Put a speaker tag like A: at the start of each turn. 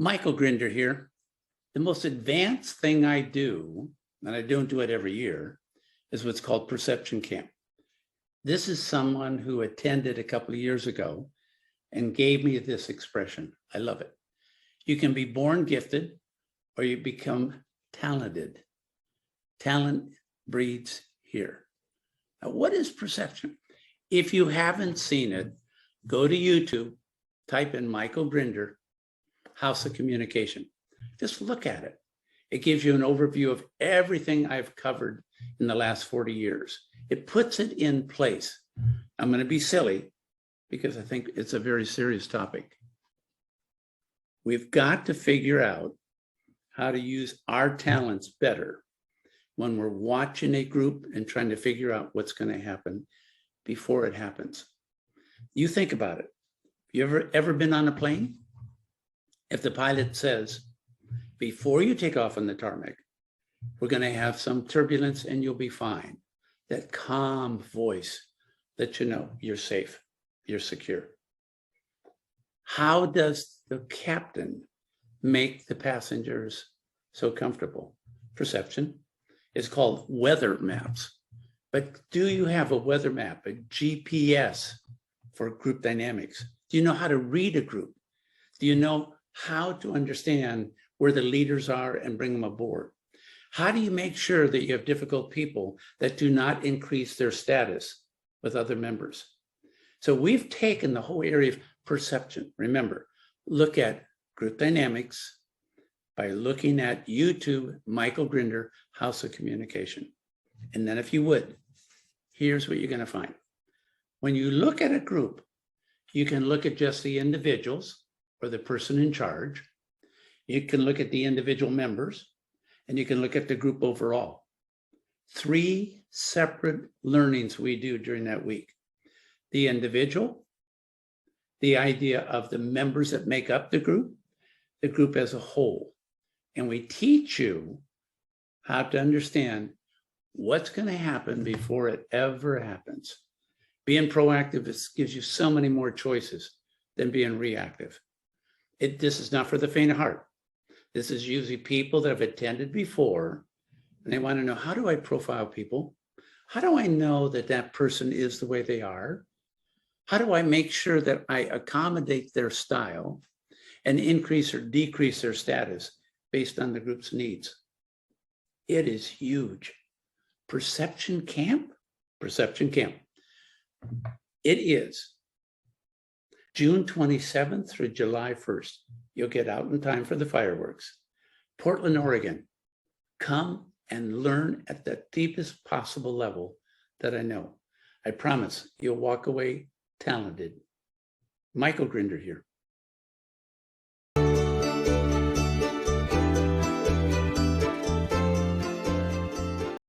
A: Michael Grinder here. The most advanced thing I do, and I don't do it every year, is what's called Perception Camp. This is someone who attended a couple of years ago and gave me this expression. I love it. You can be born gifted or you become talented. Talent breeds here. Now, what is perception? If you haven't seen it, go to YouTube, type in Michael Grinder, House of Communication. Just look at it. It gives you an overview of everything I've covered in the last 40 years. It puts it in place. I'm going to be silly because I think it's a very serious topic. We've got to figure out how to use our talents better when we're watching a group and trying to figure out what's going to happen before it happens. You think about it. You ever been on a plane? If the pilot says, before you take off on the tarmac, we're going to have some turbulence and you'll be fine. That calm voice lets you know you're safe, you're secure. How does the captain make the passengers so comfortable? Perception. It's called weather maps. But do you have a weather map, a GPS for group dynamics? Do you know how to read a group? Do you know how to understand where the leaders are and bring them aboard? How do you make sure that you have difficult people that do not increase their status with other members? So we've taken the whole area of perception. Remember, look at group dynamics by looking at YouTube, Michael Grinder, House of Communication. And then if you would, here's what you're going to find. When you look at a group, you can look at just the individuals or the person in charge. You can look at the individual members, and you can look at the group overall. 3 separate learnings we do during that week. The individual, the idea of the members that make up the group as a whole. And we teach you how to understand what's going to happen before it ever happens. Being proactive gives you so many more choices than being reactive. This is not for the faint of heart. This is usually people that have attended before, and they want to know, how do I profile people? How do I know that that person is the way they are? How do I make sure that I accommodate their style and increase or decrease their status based on the group's needs? It is huge. Perception Camp? Perception Camp. It is June 27th through July 1st. You'll get out in time for the fireworks. Portland, Oregon. Come and learn at the deepest possible level that I know. I promise you'll walk away talented. Michael Grinder here.